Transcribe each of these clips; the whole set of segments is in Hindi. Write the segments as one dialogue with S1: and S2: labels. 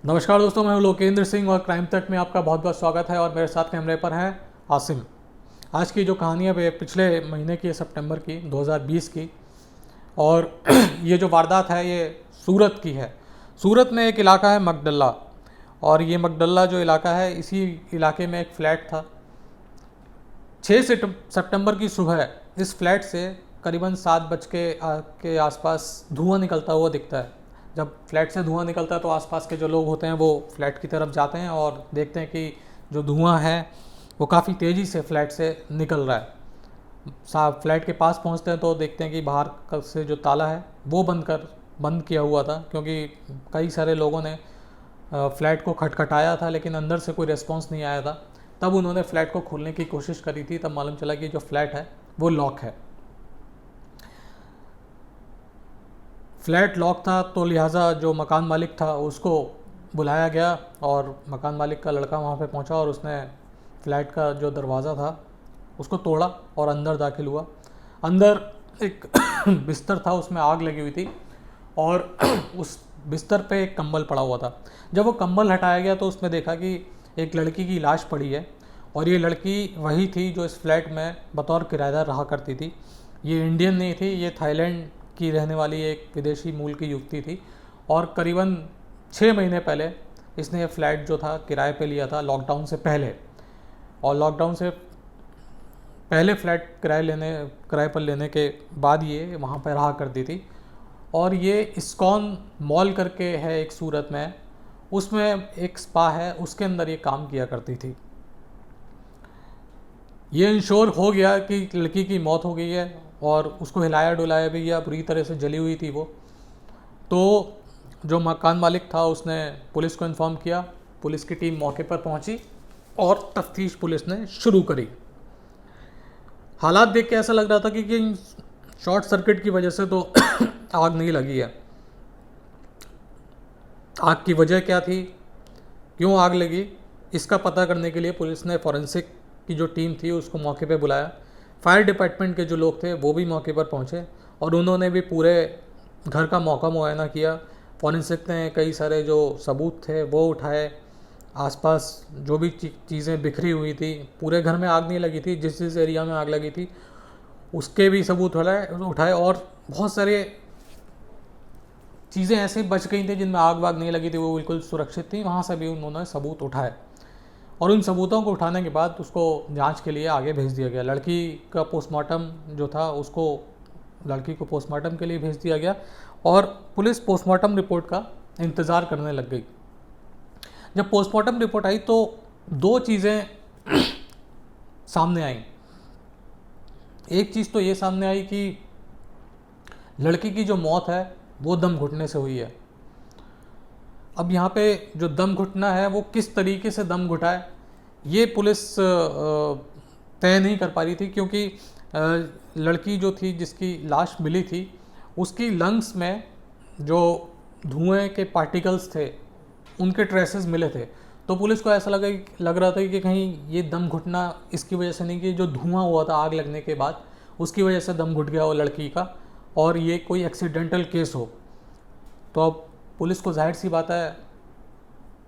S1: नमस्कार दोस्तों, मैं हूं लोकेंद्र सिंह और क्राइम तक में आपका बहुत बहुत स्वागत है। और मेरे साथ कैमरे पर है आसिम। आज की जो कहानी है पिछले महीने की है, सितंबर की 2020 की। और ये जो वारदात है ये सूरत की है। सूरत में एक इलाका है मगडल्ला, और ये मगडल्ला जो इलाका है, इसी इलाके में एक फ्लैट था। 6 सितंबर की सुबह इस फ्लैट से करीबन 7 बज के आसपास धुआं निकलता हुआ दिखता है। जब फ्लैट से धुआं निकलता है तो आसपास के जो लोग होते हैं वो फ्लैट की तरफ जाते हैं और देखते हैं कि जो धुआं है वो काफ़ी तेज़ी से फ्लैट से निकल रहा है। फ्लैट के पास पहुंचते हैं तो देखते हैं कि बाहर से जो ताला है वो बंद किया हुआ था, क्योंकि कई सारे लोगों ने फ्लैट को खटखटाया था लेकिन अंदर से कोई रिस्पॉन्स नहीं आया था। तब उन्होंने फ्लैट को खोलने की कोशिश करी थी, तब मालूम चला कि जो फ्लैट है वो लॉक है। फ्लैट लॉक था तो लिहाजा जो मकान मालिक था उसको बुलाया गया, और मकान मालिक का लड़का वहाँ पे पहुँचा और उसने फ्लैट का जो दरवाज़ा था उसको तोड़ा और अंदर दाखिल हुआ। अंदर एक बिस्तर था, उसमें आग लगी हुई थी और उस बिस्तर पे एक कंबल पड़ा हुआ था। जब वो कंबल हटाया गया तो उसमें देखा कि एक लड़की की लाश पड़ी है, और ये लड़की वही थी जो इस फ्लैट में बतौर किराएदार रहा करती थी। ये इंडियन नहीं थी, ये थाईलैंड की रहने वाली एक विदेशी मूल की युवती थी, और करीबन 6 महीने पहले इसने ये फ्लैट जो था किराए पे लिया था लॉकडाउन से पहले। और लॉकडाउन से पहले फ्लैट किराए पर लेने के बाद ये वहाँ पर रहा करती थी। और ये इस्कॉन मॉल करके है एक सूरत में, उसमें एक स्पा है, उसके अंदर ये काम किया करती थी। ये इंश्योर हो गया कि लड़की की मौत हो गई है और उसको हिलाया डुलाया भी गया, बुरी तरह से जली हुई थी वो। तो जो मकान मालिक था उसने पुलिस को इन्फॉर्म किया। पुलिस की टीम मौके पर पहुंची और तफ्तीश पुलिस ने शुरू करी। हालात देख के ऐसा लग रहा था कि शॉर्ट सर्किट की वजह से तो आग नहीं लगी है। आग की वजह क्या थी, क्यों आग लगी, इसका पता करने के लिए पुलिस ने फॉरेंसिक की जो टीम थी उसको मौके पे बुलाया। फायर डिपार्टमेंट के जो लोग थे वो भी मौके पर पहुंचे और उन्होंने भी पूरे घर का मौका मुआयना किया। फॉरेंसिक ने कई सारे जो सबूत थे वो उठाए। आसपास जो भी चीज़ें बिखरी हुई थी, पूरे घर में आग नहीं लगी थी, जिस एरिया में आग लगी थी उसके भी सबूत उठाए। और बहुत सारे चीज़ें ऐसे बच गई थी जिनमें आग वाग नहीं लगी थी, वो बिल्कुल सुरक्षित थी, वहाँ से भी उन्होंने सबूत उठाए। और उन सबूतों को उठाने के बाद उसको जांच के लिए आगे भेज दिया गया। लड़की का पोस्टमार्टम जो था उसको लड़की को पोस्टमार्टम के लिए भेज दिया गया, और पुलिस पोस्टमार्टम रिपोर्ट का इंतज़ार करने लग गई। जब पोस्टमार्टम रिपोर्ट आई तो 2 चीज़ें सामने आई। एक चीज़ तो ये सामने आई कि लड़की की जो मौत है वो दम घुटने से हुई है। अब यहाँ पे जो दम घुटना है वो किस तरीके से दम घुटा है ये पुलिस तय नहीं कर पा रही थी, क्योंकि लड़की जो थी जिसकी लाश मिली थी उसकी लंग्स में जो धुएं के पार्टिकल्स थे उनके ट्रेसेस मिले थे। तो पुलिस को ऐसा लग रहा था कि कहीं ये दम घुटना इसकी वजह से नहीं, कि जो धुआं हुआ था आग लगने के बाद उसकी वजह से दम घुट गया वो लड़की का, और ये कोई एक्सीडेंटल केस हो। तो अब पुलिस को जाहिर सी बात है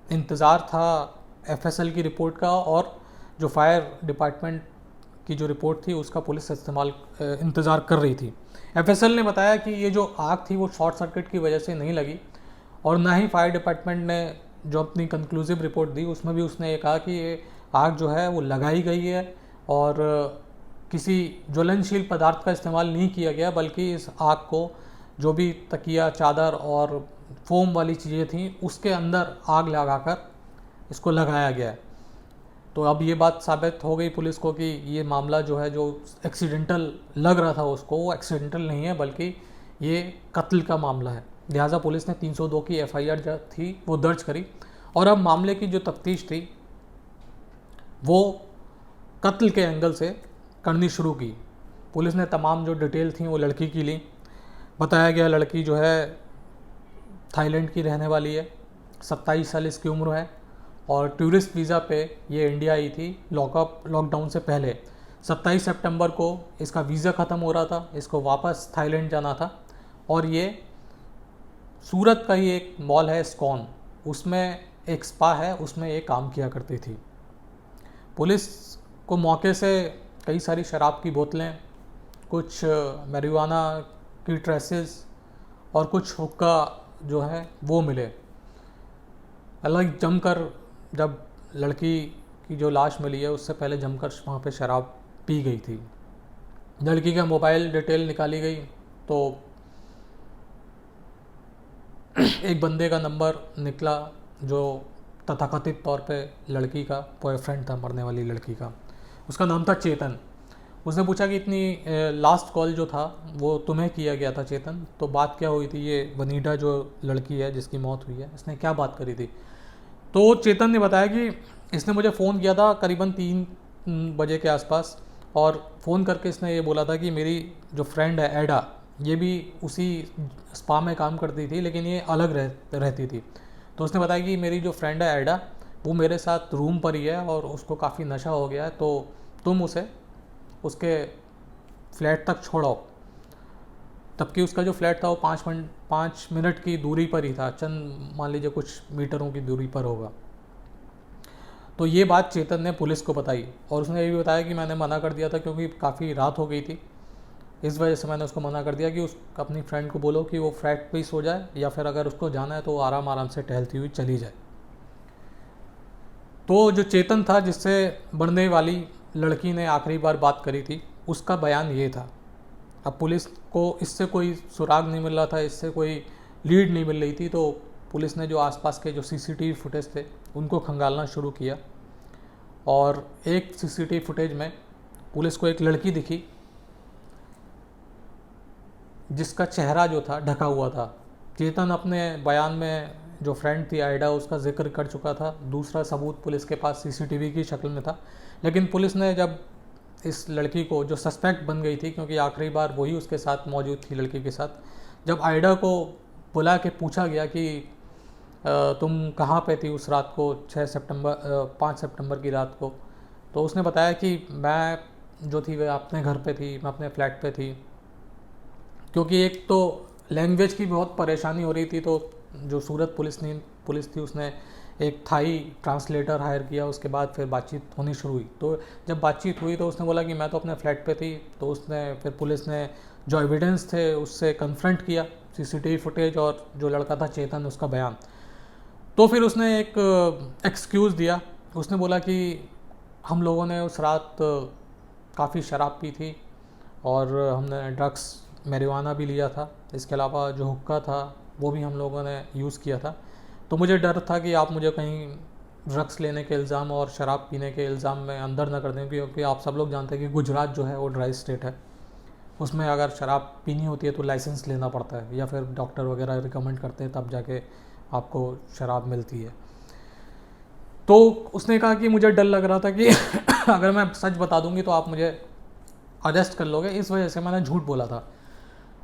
S1: इंतज़ार था एफएसएल की रिपोर्ट का, और जो फायर डिपार्टमेंट की जो रिपोर्ट थी उसका पुलिस इंतज़ार कर रही थी। एफएसएल ने बताया कि ये जो आग थी वो शॉर्ट सर्किट की वजह से नहीं लगी, और ना ही फायर डिपार्टमेंट ने जो अपनी कंक्लूसिव रिपोर्ट दी उसमें भी उसने ये कहा कि ये आग जो है वो लगाई गई है और किसी ज्वलनशील पदार्थ का इस्तेमाल नहीं किया गया, बल्कि इस आग को जो भी तकिया, चादर और फोम वाली चीज़ें थी उसके अंदर आग लगाकर इसको लगाया गया है। तो अब ये बात साबित हो गई पुलिस को कि ये मामला जो है, जो एक्सीडेंटल लग रहा था उसको, वो एक्सीडेंटल नहीं है बल्कि ये कत्ल का मामला है। लिहाजा पुलिस ने 302 की एफआईआर जो थी वो दर्ज करी, और अब मामले की जो तफ्तीश थी वो कत्ल के एंगल से करनी शुरू की। पुलिस ने तमाम जो डिटेल थी वो लड़की की ली। बताया गया लड़की जो है थाईलैंड की रहने वाली है, 27 साल इसकी उम्र है, और टूरिस्ट वीज़ा पे ये इंडिया आई थी लॉकडाउन से पहले। 27 सितंबर को इसका वीज़ा ख़त्म हो रहा था, इसको वापस थाईलैंड जाना था, और ये सूरत का ही एक मॉल है इस्कॉन, उसमें एक स्पा है, उसमें ये काम किया करती थी। पुलिस को मौके से कई सारी शराब की बोतलें, कुछ मैरिजुआना की ट्रेसेस और कुछ हुक्का जो है वो मिले। अलग जमकर, जब लड़की की जो लाश मिली है उससे पहले जमकर वहाँ पे शराब पी गई थी। लड़की का मोबाइल डिटेल निकाली गई तो एक बंदे का नंबर निकला जो तथाकथित तौर पे लड़की का बॉयफ्रेंड था, मरने वाली लड़की का। उसका नाम था चेतन। उसने पूछा कि इतनी लास्ट कॉल जो था वो तुम्हें किया गया था चेतन, तो बात क्या हुई थी? ये वनीडा जो लड़की है जिसकी मौत हुई है, इसने क्या बात करी थी? तो चेतन ने बताया कि इसने मुझे फ़ोन किया था करीबन 3 बजे के आसपास, और फ़ोन करके इसने ये बोला था कि मेरी जो फ्रेंड है एडा, ये भी उसी स्पा में काम करती थी लेकिन ये अलग रहती थी। तो उसने बताया कि मेरी जो फ्रेंड है एडा, वो मेरे साथ रूम पर ही है और उसको काफ़ी नशा हो गया है, तो तुम उसे उसके फ्लैट तक छोड़ो। तबकि उसका जो फ्लैट था वो 5 मिनट की दूरी पर ही था, चंद मान लीजिए कुछ मीटरों की दूरी पर होगा। तो ये बात चेतन ने पुलिस को बताई और उसने ये भी बताया कि मैंने मना कर दिया था क्योंकि काफ़ी रात हो गई थी, इस वजह से मैंने उसको मना कर दिया कि उस अपनी फ्रेंड को बोलो कि वो फ्लैट पे ही सो जाए, या फिर अगर उसको जाना है तो वो आराम आराम से टहलती हुई चली जाए। तो जो चेतन था जिससे बढ़ने वाली लड़की ने आखिरी बार बात करी थी, उसका बयान ये था। अब पुलिस को इससे कोई सुराग नहीं मिल रहा था, इससे कोई लीड नहीं मिल रही थी, तो पुलिस ने जो आसपास के जो सीसीटीवी फुटेज थे उनको खंगालना शुरू किया। और एक सीसीटीवी फुटेज में पुलिस को एक लड़की दिखी जिसका चेहरा जो था ढका हुआ था। चेतन अपने बयान में जो फ्रेंड थी आइडा, उसका जिक्र कर चुका था। दूसरा सबूत पुलिस के पास सीसीटीवी की शक्ल में था, लेकिन पुलिस ने जब इस लड़की को, जो सस्पेक्ट बन गई थी क्योंकि आखिरी बार वही उसके साथ मौजूद थी लड़की के साथ, जब आइडा को बुला के पूछा गया कि तुम कहाँ पे थी उस रात को, 5 सितंबर की रात को, तो उसने बताया कि मैं जो थी वह अपने घर पे थी, मैं अपने फ्लैट पे थी। क्योंकि एक तो लैंग्वेज की बहुत परेशानी हो रही थी, तो जो सूरत पुलिस थी उसने एक थाई ट्रांसलेटर हायर किया। उसके बाद फिर बातचीत होनी शुरू हुई। तो जब बातचीत हुई तो उसने बोला कि मैं तो अपने फ्लैट पे थी। तो उसने फिर पुलिस ने जो एविडेंस थे उससे कन्फ्रंट किया, सीसीटीवी फुटेज और जो लड़का था चेतन, उसका बयान। तो फिर उसने एक एक्सक्यूज़ दिया। उसने बोला कि हम लोगों ने उस रात काफ़ी शराब पी थी और हमने ड्रग्स, मैरिजुआना भी लिया था। इसके अलावा जो हुक्का था वो भी हम लोगों ने यूज़ किया था। तो मुझे डर था कि आप मुझे कहीं ड्रग्स लेने के इल्ज़ाम और शराब पीने के इल्ज़ाम में अंदर न कर दें, क्योंकि आप सब लोग जानते हैं कि गुजरात जो है वो ड्राई स्टेट है। उसमें अगर शराब पीनी होती है तो लाइसेंस लेना पड़ता है, या फिर डॉक्टर वगैरह रिकमेंड करते हैं, तब जाके आपको शराब मिलती है। तो उसने कहा कि मुझे डर लग रहा था कि अगर मैं सच बता दूंगी तो आप मुझे अरेस्ट कर लोगे, इस वजह से मैंने झूठ बोला था।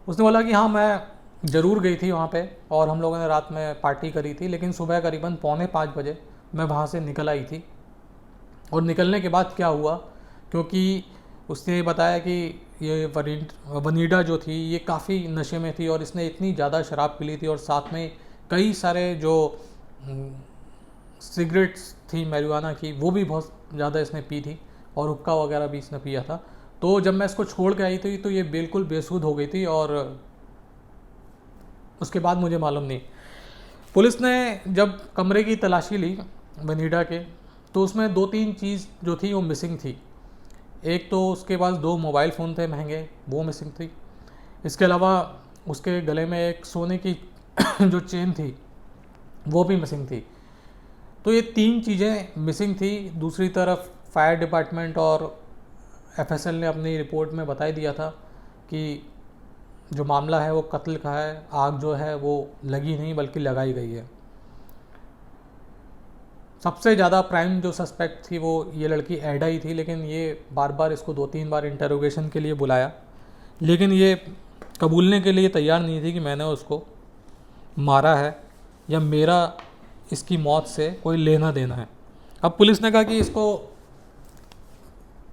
S1: उसने बोला कि हाँ, मैं ज़रूर गई थी वहाँ पे और हम लोगों ने रात में पार्टी करी थी, लेकिन सुबह करीबन 4:45 बजे मैं वहाँ से निकल आई थी। और निकलने के बाद क्या हुआ, क्योंकि उसने बताया कि ये वनीडा जो थी ये काफ़ी नशे में थी और इसने इतनी ज़्यादा शराब पी ली थी और साथ में कई सारे जो सिगरेट्स थी मैरिजुआना की वो भी बहुत ज़्यादा इसने पी थी और हुक्का वगैरह भी इसने पिया था। तो जब मैं इसको छोड़ के आई थी तो ये बिल्कुल बेसुध हो गई थी और उसके बाद मुझे मालूम नहीं। पुलिस ने जब कमरे की तलाशी ली वनीडा के, तो उसमें 2-3 चीज़ जो थी वो मिसिंग थी। एक तो उसके पास 2 मोबाइल फ़ोन थे महंगे, वो मिसिंग थी। इसके अलावा उसके गले में एक सोने की जो चेन थी वो भी मिसिंग थी। तो ये 3 चीज़ें मिसिंग थी। दूसरी तरफ फायर डिपार्टमेंट और एफएसएल ने अपनी रिपोर्ट में बता दिया था कि जो मामला है वो कत्ल का है, आग जो है वो लगी नहीं बल्कि लगाई गई है। सबसे ज़्यादा प्राइम जो सस्पेक्ट थी वो ये लड़की एडा ही थी, लेकिन ये बार बार इसको 2-3 बार इंटरोगेशन के लिए बुलाया, लेकिन ये कबूलने के लिए तैयार नहीं थी कि मैंने उसको मारा है या मेरा इसकी मौत से कोई लेना देना है। अब पुलिस ने कहा कि इसको,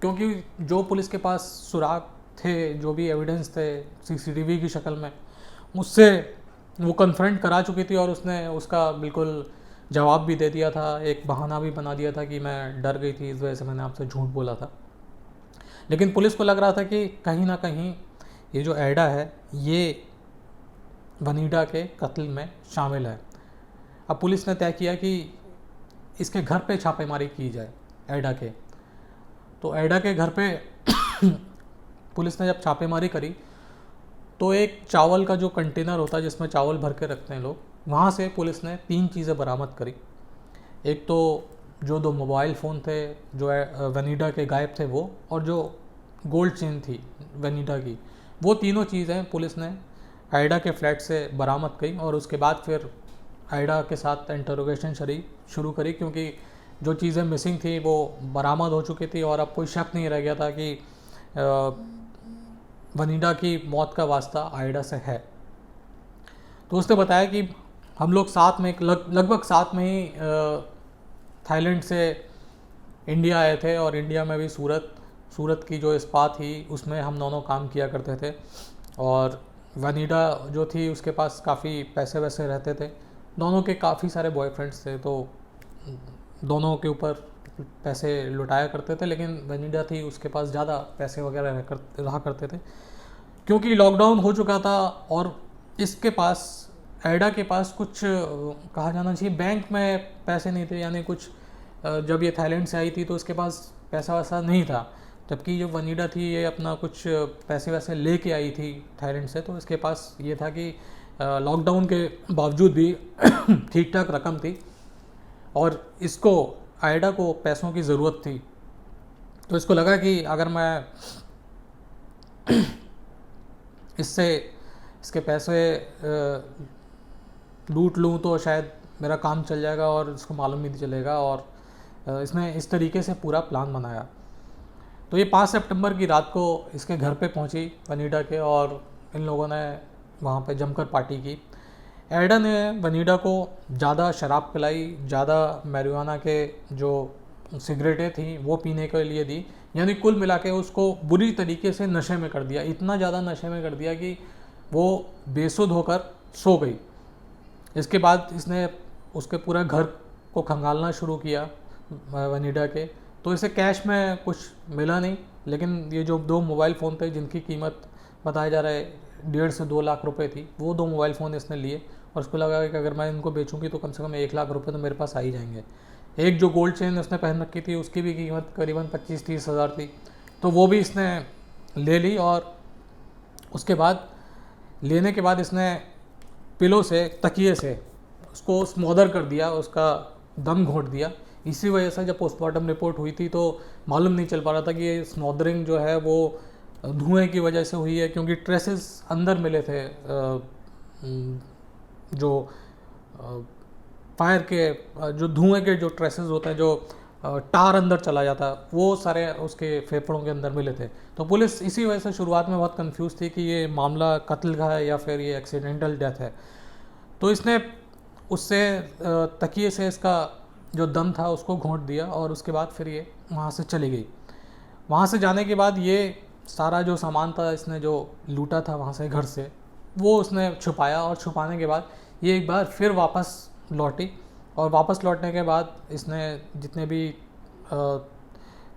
S1: क्योंकि जो पुलिस के पास सुराग थे, जो भी एविडेंस थे सीसीटीवी की शक्ल में, उससे वो कन्फ्रंट करा चुकी थी और उसने उसका बिल्कुल जवाब भी दे दिया था, एक बहाना भी बना दिया था कि मैं डर गई थी, इस वजह से मैंने आपसे झूठ बोला था। लेकिन पुलिस को लग रहा था कि कहीं ना कहीं ये जो एडा है ये वनीडा के कत्ल में शामिल है। अब पुलिस ने तय किया कि इसके घर पे छापेमारी की जाए, एडा के। तो एडा के घर पे पुलिस ने जब छापेमारी करी तो एक चावल का जो कंटेनर होता है जिसमें चावल भर के रखते हैं लोग, वहाँ से पुलिस ने 3 चीज़ें बरामद करी। एक तो जो 2 मोबाइल फ़ोन थे जो वनीडा के गायब थे वो, और जो गोल्ड चेन थी वनीडा की, वो तीनों चीज़ें पुलिस ने आयडा के फ्लैट से बरामद की। और उसके बाद फिर आयडा के साथ इंटरोगेशन शुरू करी, क्योंकि जो चीज़ें मिसिंग थी वो बरामद हो चुकी थी और अब कोई शक नहीं रह गया था कि वनीडा की मौत का वास्ता आयडा से है। तो उसने बताया कि हम लोग साथ में लगभग साथ में ही थाईलैंड से इंडिया आए थे, और इंडिया में भी सूरत की जो इस्पात थी उसमें हम दोनों काम किया करते थे। और वनीडा जो थी उसके पास काफ़ी पैसे वैसे रहते थे, दोनों के काफ़ी सारे बॉयफ्रेंड्स थे, तो दोनों के ऊपर पैसे लुटाया करते थे। लेकिन वनीडा थी उसके पास ज़्यादा पैसे वगैरह रहा करते थे, क्योंकि लॉकडाउन हो चुका था और इसके पास एडा के पास कुछ कहा जाना चाहिए बैंक में पैसे नहीं थे। यानी कुछ जब ये थाईलैंड से आई थी तो उसके पास पैसा वैसा नहीं था, जबकि जो वनीडा थी ये अपना कुछ पैसे वैसे लेके आई थी थाईलैंड से। तो इसके पास ये था कि लॉकडाउन के बावजूद भी ठीक ठाक रकम थी और इसको आयडा को पैसों की ज़रूरत थी। तो इसको लगा कि अगर मैं इसके पैसे लूट लूँ तो शायद मेरा काम चल जाएगा और इसको मालूम भी नहीं चलेगा। और इसने इस तरीके से पूरा प्लान बनाया। तो ये 5 सितंबर की रात को इसके घर पे पहुंची वनीडा के, और इन लोगों ने वहाँ पे जमकर पार्टी की। एडा ने वनीडा को ज़्यादा शराब पिलाई, ज़्यादा मैरिजुआना के जो सिगरेटें थी वो पीने के लिए दी। यानी कुल मिला के उसको बुरी तरीके से नशे में कर दिया, इतना ज़्यादा नशे में कर दिया कि वो बेसुध होकर सो गई। इसके बाद इसने उसके पूरे घर को खंगालना शुरू किया वनीडा के। तो इसे कैश में कुछ मिला नहीं, लेकिन ये जो 2 मोबाइल फ़ोन थे जिनकी कीमत बताया जा रहा है 1.5 से 2 लाख रुपए थी, वो 2 मोबाइल फ़ोन इसने लिए और उसको लगा कि अगर मैं इनको बेचूंगी तो कम से कम 1 लाख रुपए तो मेरे पास आ ही जाएंगे। एक जो गोल्ड चेन उसने पहन रखी थी उसकी भी कीमत करीबन 25-30 हज़ार थी, तो वो भी इसने ले ली। और उसके बाद लेने के बाद इसने पिलो से, तकिए से उसको स्मोदर कर दिया, उसका दम घोंट दिया। इसी वजह से जब पोस्टमार्टम रिपोर्ट हुई थी तो मालूम नहीं चल पा रहा था कि ये स्मोदरिंग जो है वो धुएं की वजह से हुई है, क्योंकि ट्रेसेस अंदर मिले थे जो फायर के जो धुएं के जो ट्रेसेस होते हैं, जो टार अंदर चला जाता है, वो सारे उसके फेफड़ों के अंदर मिले थे। तो पुलिस इसी वजह से शुरुआत में बहुत कंफ्यूज थी कि ये मामला कत्ल का है या फिर ये एक्सीडेंटल डेथ है। तो इसने उससे तकिए से इसका जो दम था उसको घोंट दिया और उसके बाद फिर ये वहाँ से चली गई। वहाँ से जाने के बाद ये सारा जो सामान था इसने जो लूटा था वहाँ से घर से, वो उसने छुपाया। और छुपाने के बाद ये एक बार फिर वापस लौटी, और वापस लौटने के बाद इसने जितने भी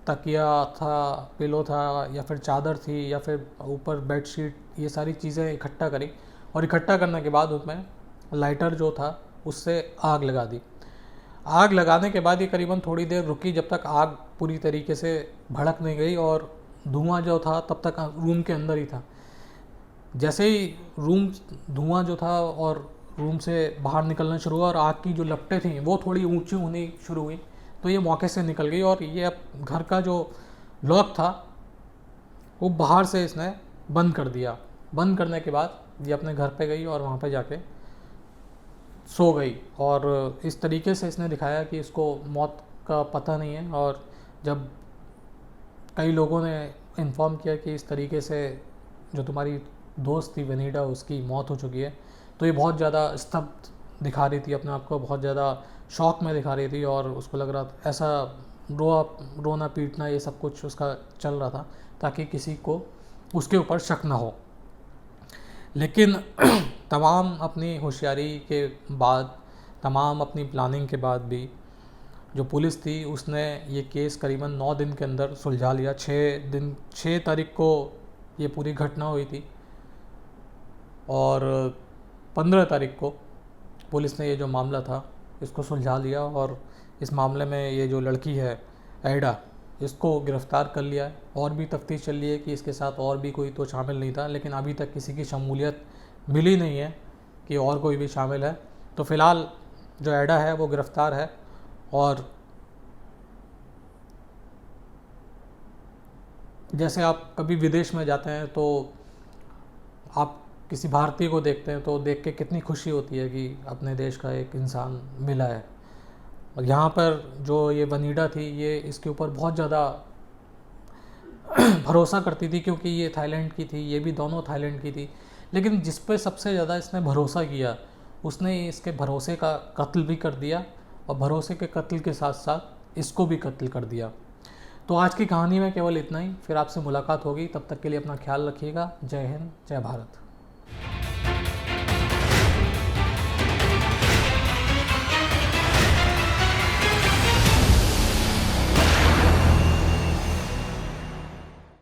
S1: तकिया था, पिलो था, या फिर चादर थी, या फिर ऊपर बेडशीट, ये सारी चीज़ें इकट्ठा करी। और इकट्ठा करने के बाद उसमें लाइटर जो था उससे आग लगा दी। आग लगाने के बाद ये करीबन थोड़ी देर रुकी, जब तक आग पूरी तरीके से भड़क नहीं गई, और धुआं जो था तब तक रूम के अंदर ही था। जैसे ही धुआं जो था और रूम से बाहर निकलना शुरू हुआ और आग की जो लपटें थी वो थोड़ी ऊंची होनी शुरू हुई, तो ये मौके से निकल गई। और ये अब घर का जो लॉक था वो बाहर से इसने बंद कर दिया। बंद करने के बाद ये अपने घर पे गई और वहाँ पे जाके सो गई। और इस तरीके से इसने दिखाया कि इसको मौत का पता नहीं है। और जब कई लोगों ने इन्फॉर्म किया कि इस तरीके से जो तुम्हारी दोस्त थी वनीडा उसकी मौत हो चुकी है, तो ये बहुत ज़्यादा स्तब्ध दिखा रही थी अपने आप को, बहुत ज़्यादा शॉक में दिखा रही थी। और उसको लग रहा था ऐसा रोना पीटना ये सब कुछ उसका चल रहा था ताकि किसी को उसके ऊपर शक ना हो। लेकिन तमाम अपनी होशियारी के बाद, तमाम अपनी प्लानिंग के बाद भी जो पुलिस थी उसने ये केस करीबन 9 दिन के अंदर सुलझा लिया। 6 तारीख को ये पूरी घटना हुई थी और 15 तारीख को पुलिस ने ये जो मामला था इसको सुलझा लिया और इस मामले में ये जो लड़की है एडा, इसको गिरफ़्तार कर लिया है। और भी तफ्तीश चल रही है कि इसके साथ और भी कोई तो शामिल नहीं था, लेकिन अभी तक किसी की शमूलियत मिली नहीं है कि और कोई भी शामिल है। तो फ़िलहाल जो एडा है वो गिरफ़्तार है। और जैसे आप कभी विदेश में जाते हैं तो आप किसी भारतीय को देखते हैं तो देख के कितनी खुशी होती है कि अपने देश का एक इंसान मिला है। और यहाँ पर जो ये वनीडा थी ये इसके ऊपर बहुत ज़्यादा भरोसा करती थी क्योंकि ये थाईलैंड की थी, ये भी दोनों थाईलैंड की थी। लेकिन जिस पे सबसे ज़्यादा इसने भरोसा किया उसने इसके भरोसे का कत्ल भी कर दिया और भरोसे के कत्ल के साथ साथ इसको भी कत्ल कर दिया। तो आज की कहानी में केवल इतना ही। फिर आपसे मुलाकात होगी, तब तक के लिए अपना ख्याल रखिएगा। जय हिंद, जय भारत।